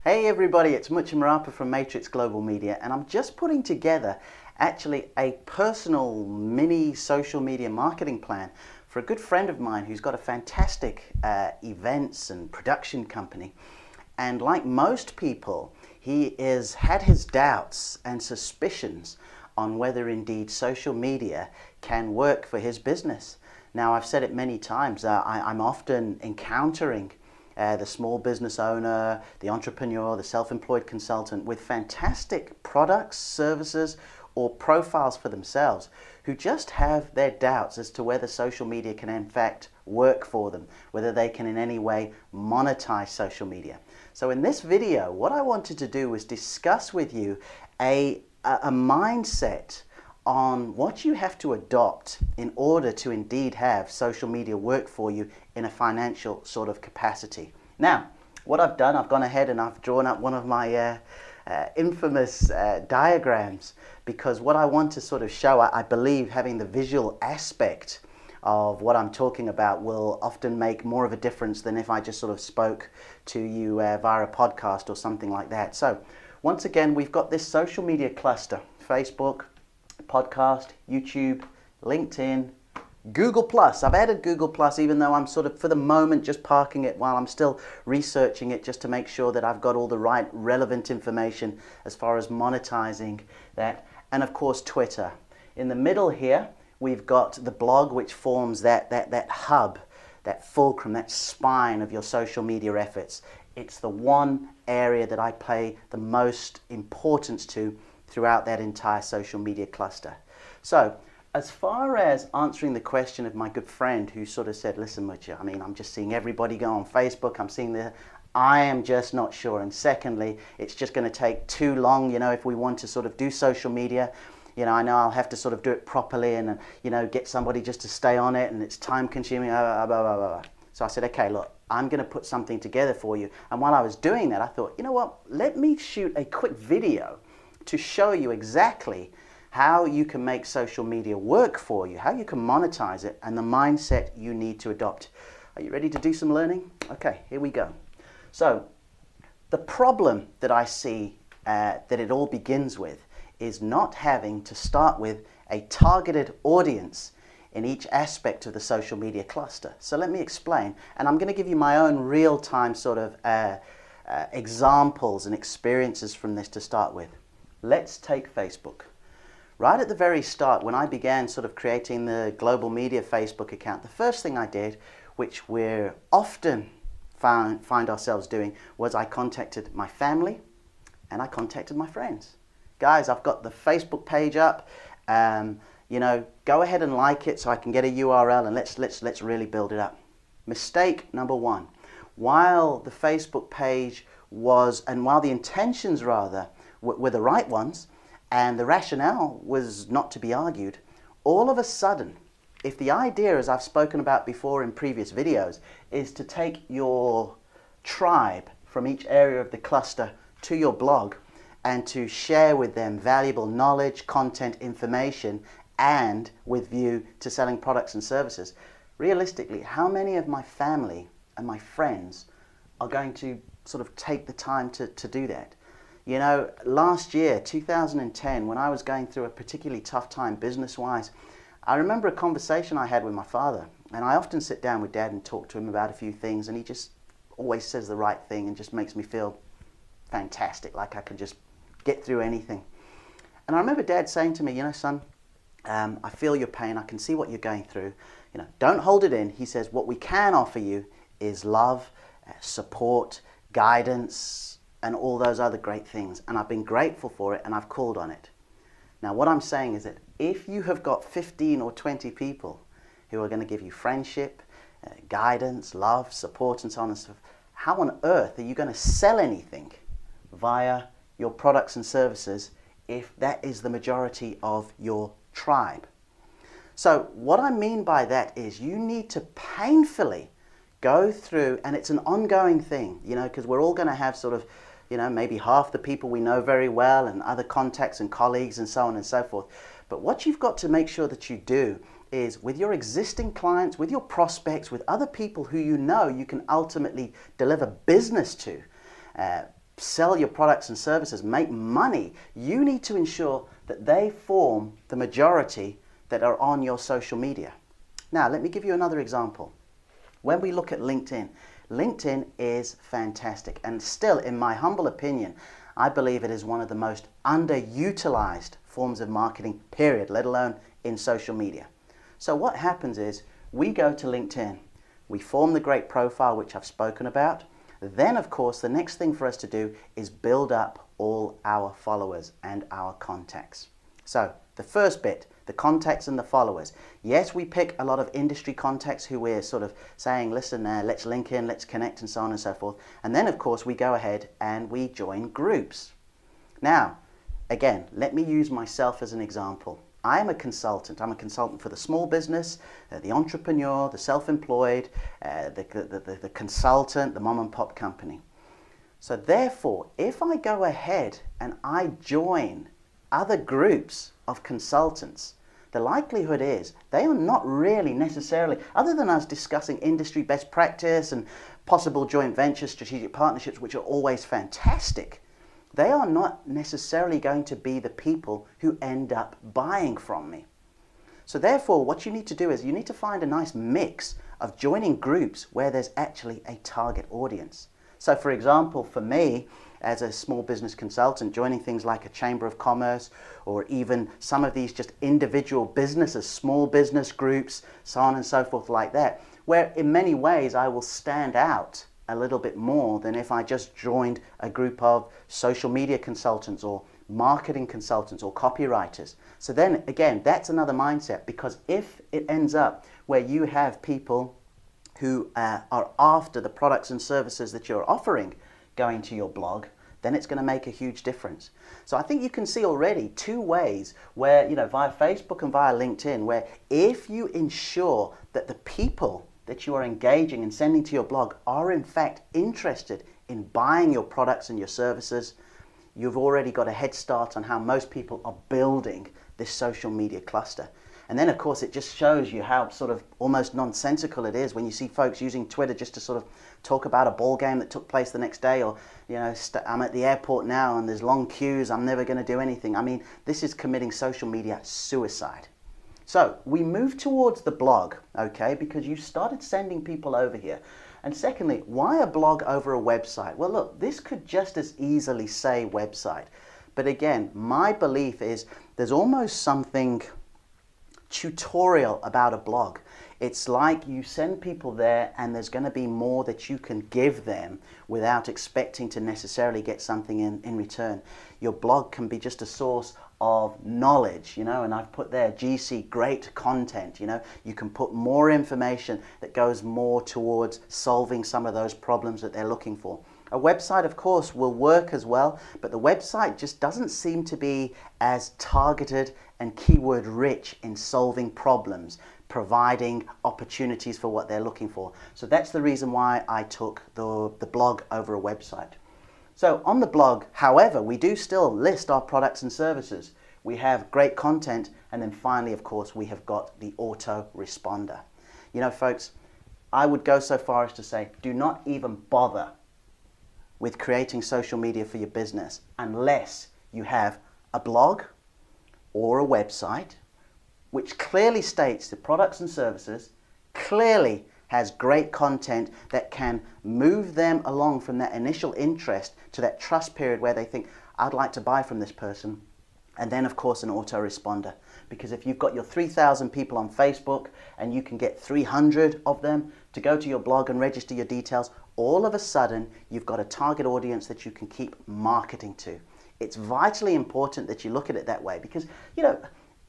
Hey everybody, it's Mucha Marapa from Matrix Global Media, and I'm just putting together actually a personal mini social media marketing plan for a good friend of mine who's got a fantastic events and production company. And like most people, he has had his doubts and suspicions on whether indeed social media can work for his business. Now, I've said it many times, I'm often encountering the small business owner, the entrepreneur, the self-employed consultant with fantastic products, services, or profiles for themselves who just have their doubts as to whether social media can in fact work for them, whether they can in any way monetize social media. So in this video, what I wanted to do was discuss with you a mindset on what you have to adopt in order to indeed have social media work for you in a financial sort of capacity. Now, what I've done, I've gone ahead and I've drawn up one of my infamous diagrams, because what I want to sort of show, I believe having the visual aspect of what I'm talking about will often make more of a difference than if I just sort of spoke to you via a podcast or something like that. So once again, we've got this social media cluster: Facebook, podcast, YouTube, LinkedIn, Google Plus. I've added Google Plus, even though I'm sort of for the moment just parking it while I'm still researching it, just to make sure that I've got all the right relevant information as far as monetizing that. And of course, Twitter. In the middle here, we've got the blog, which forms that hub, that fulcrum, that spine of your social media efforts. It's the one area that I pay the most importance to throughout that entire social media cluster. So as far as answering the question of my good friend who sort of said, listen, Mucha, I mean, I'm just seeing everybody go on Facebook, I am just not sure. And secondly, it's just going to take too long, if we want to sort of do social media. I know I'll have to sort of do it properly and, get somebody just to stay on it, and it's time consuming, blah, blah, blah, blah. So I said, okay, look, I'm going to put something together for you. And while I was doing that, I thought, you know what, let me shoot a quick video to show you exactly how you can make social media work for you, how you can monetize it, and the mindset you need to adopt. Are you ready to do some learning? Okay, here we go. So the problem that I see that it all begins with is not having to start with a targeted audience in each aspect of the social media cluster. So let me explain, and I'm going to give you my own real-time sort of examples and experiences from this to start with. Let's take Facebook. Right at the very start, when I began sort of creating the Global Media Facebook account, the first thing I did, which we're often find ourselves doing, was I contacted my family and I contacted my friends. Guys, I've got the Facebook page up. Go ahead and like it so I can get a URL, and let's really build it up. Mistake number one: while the Facebook page while the intentions rather were the right ones, and the rationale was not to be argued, all of a sudden, if the idea, as I've spoken about before in previous videos, is to take your tribe from each area of the cluster to your blog and to share with them valuable knowledge, content, information, and with view to selling products and services, realistically, how many of my family and my friends are going to sort of take the time to do that? Last year, 2010, when I was going through a particularly tough time business-wise, I remember a conversation I had with my father. And I often sit down with Dad and talk to him about a few things, and he just always says the right thing and just makes me feel fantastic, like I can just get through anything. And I remember Dad saying to me, son, I feel your pain, I can see what you're going through. Don't hold it in. He says, what we can offer you is love, support, guidance, and all those other great things. And I've been grateful for it, and I've called on it. Now, what I'm saying is that if you have got 15 or 20 people who are going to give you friendship, guidance, love, support, and so on and so forth, how on earth are you going to sell anything via your products and services if that is the majority of your tribe? So what I mean by that is you need to painfully go through, and it's an ongoing thing, because we're all going to have sort of, maybe half the people we know very well and other contacts and colleagues and so on and so forth. But what you've got to make sure that you do is with your existing clients, with your prospects, with other people who you can ultimately deliver business to, sell your products and services, make money, you need to ensure that they form the majority that are on your social media. Now, let me give you another example. When we look at LinkedIn, LinkedIn is fantastic, and still, in my humble opinion, I believe it is one of the most underutilized forms of marketing, period, let alone in social media. So what happens is we go to LinkedIn, we form the great profile, which I've spoken about. Then, of course, the next thing for us to do is build up all our followers and our contacts. So the first bit, the contacts and the followers. Yes, we pick a lot of industry contacts who we're sort of saying, listen, let's link in, let's connect, and so on and so forth. And then, of course, we go ahead and we join groups. Now, again, let me use myself as an example. I am a consultant. I'm a consultant for the small business, the entrepreneur, the self-employed, the consultant, the mom and pop company. So therefore, if I go ahead and I join other groups of consultants, the likelihood is they are not really necessarily, other than us discussing industry best practice and possible joint ventures, strategic partnerships, which are always fantastic, they are not necessarily going to be the people who end up buying from me. So therefore, what you need to do is you need to find a nice mix of joining groups where there's actually a target audience. So for example, for me, as a small business consultant, joining things like a chamber of commerce or even some of these just individual businesses, small business groups, so on and so forth like that, where in many ways I will stand out a little bit more than if I just joined a group of social media consultants or marketing consultants or copywriters. So then again, that's another mindset, because if it ends up where you have people who are after the products and services that you're offering going to your blog, then it's going to make a huge difference. So I think you can see already two ways where, via Facebook and via LinkedIn, where if you ensure that the people that you are engaging and sending to your blog are in fact interested in buying your products and your services, you've already got a head start on how most people are building this social media cluster. And then, of course, it just shows you how sort of almost nonsensical it is when you see folks using Twitter just to sort of talk about a ball game that took place the next day, or, I'm at the airport now and there's long queues, I'm never going to do anything. I mean, this is committing social media suicide. So we move towards the blog, okay, because you started sending people over here. And secondly, why a blog over a website? Well, look, this could just as easily say website. But again, my belief is there's almost something tutorial about a blog. It's like you send people there and there's going to be more that you can give them without expecting to necessarily get something in return. Your blog can be just a source of knowledge, and I've put there GC, great content, you can put more information that goes more towards solving some of those problems that they're looking for. A website, of course, will work as well, but the website just doesn't seem to be as targeted and keyword rich in solving problems, providing opportunities for what they're looking for. So that's the reason why I took the blog over a website. So on the blog, however, we do still list our products and services. We have great content, and then finally, of course, we have got the autoresponder. Folks, I would go so far as to say, do not even bother with creating social media for your business unless you have a blog or a website which clearly states the products and services, clearly has great content that can move them along from that initial interest to that trust period where they think, I'd like to buy from this person. And then, of course, an autoresponder. Because if you've got your 3,000 people on Facebook and you can get 300 of them to go to your blog and register your details, all of a sudden, you've got a target audience that you can keep marketing to. It's vitally important that you look at it that way because,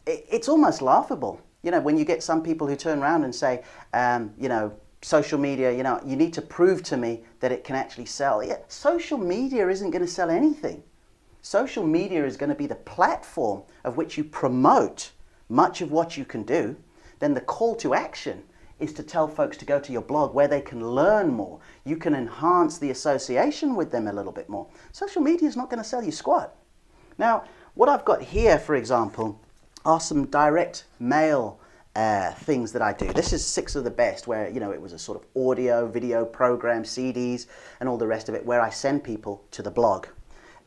it's almost laughable. When you get some people who turn around and say, social media, you need to prove to me that it can actually sell. Yeah, social media isn't going to sell anything. Social media is going to be the platform of which you promote much of what you can do. Then the call to action is to tell folks to go to your blog where they can learn more. You can enhance the association with them a little bit more. Social media is not going to sell you squat. Now, what I've got here, for example, are some direct mail things that I do. This is 6 of the best, where, you know, it was a sort of audio, video program, CDs, and all the rest of it, where I send people to the blog.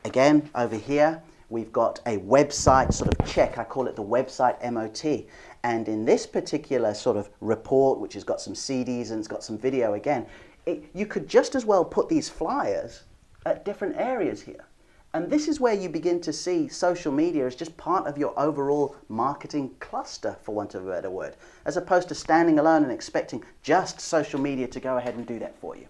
Again, over here, we've got a website sort of check. I call it the website MOT. And in this particular sort of report, which has got some CDs and it's got some video again, you could just as well put these flyers at different areas here. And this is where you begin to see social media as just part of your overall marketing cluster, for want of a better word, as opposed to standing alone and expecting just social media to go ahead and do that for you.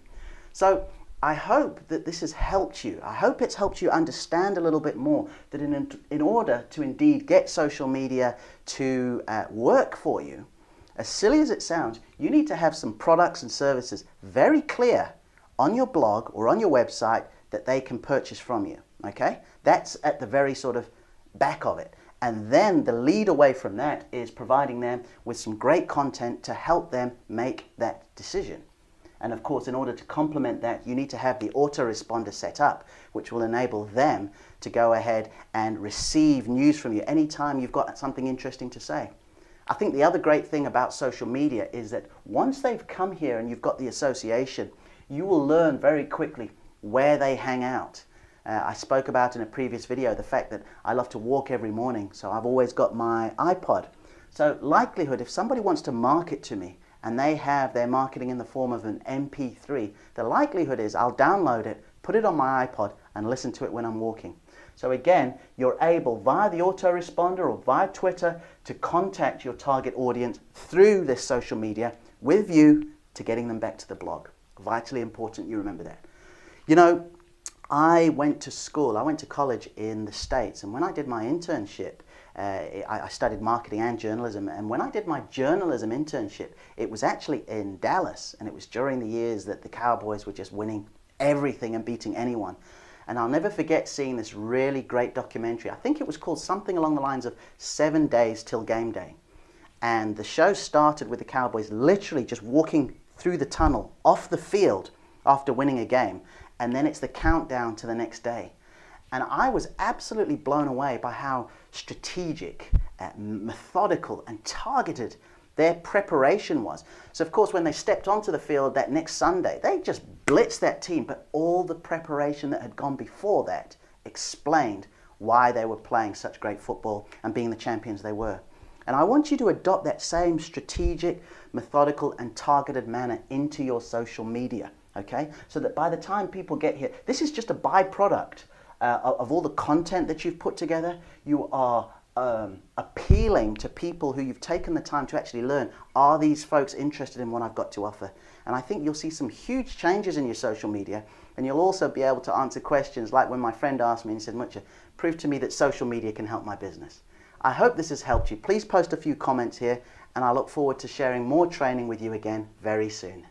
So I hope that this has helped you. I hope it's helped you understand a little bit more that in order to indeed get social media to work for you, as silly as it sounds, you need to have some products and services very clear on your blog or on your website that they can purchase from you. Okay? That's at the very sort of back of it. And then the lead away from that is providing them with some great content to help them make that decision. And of course, in order to complement that, you need to have the autoresponder set up, which will enable them to go ahead and receive news from you anytime you've got something interesting to say. I think the other great thing about social media is that once they've come here and you've got the association, you will learn very quickly where they hang out. I spoke about in a previous video the fact that I love to walk every morning, so I've always got my iPod. So likelihood, if somebody wants to market to me and they have their marketing in the form of an MP3, the likelihood is I'll download it, put it on my iPod and listen to it when I'm walking. So again, you're able via the autoresponder or via Twitter to contact your target audience through this social media with view to getting them back to the blog. Vitally important you remember that. You know, I went to college in the States, and when I did my internship, I studied marketing and journalism, and when I did my journalism internship, it was actually in Dallas, and it was during the years that the Cowboys were just winning everything and beating anyone. And I'll never forget seeing this really great documentary. I think it was called something along the lines of 7 Days Till Game Day. And the show started with the Cowboys literally just walking through the tunnel off the field after winning a game. And then it's the countdown to the next day. And I was absolutely blown away by how strategic, methodical and targeted their preparation was. So of course when they stepped onto the field that next Sunday, they just blitzed that team, but all the preparation that had gone before that explained why they were playing such great football and being the champions they were. And I want you to adopt that same strategic, methodical and targeted manner into your social media. Okay, so that by the time people get here, this is just a byproduct of all the content that you've put together. You are appealing to people who you've taken the time to actually learn, are these folks interested in what I've got to offer? And I think you'll see some huge changes in your social media, and you'll also be able to answer questions like when my friend asked me and he said, Mucha, prove to me that social media can help my business. I hope this has helped you. Please post a few comments here, and I look forward to sharing more training with you again very soon.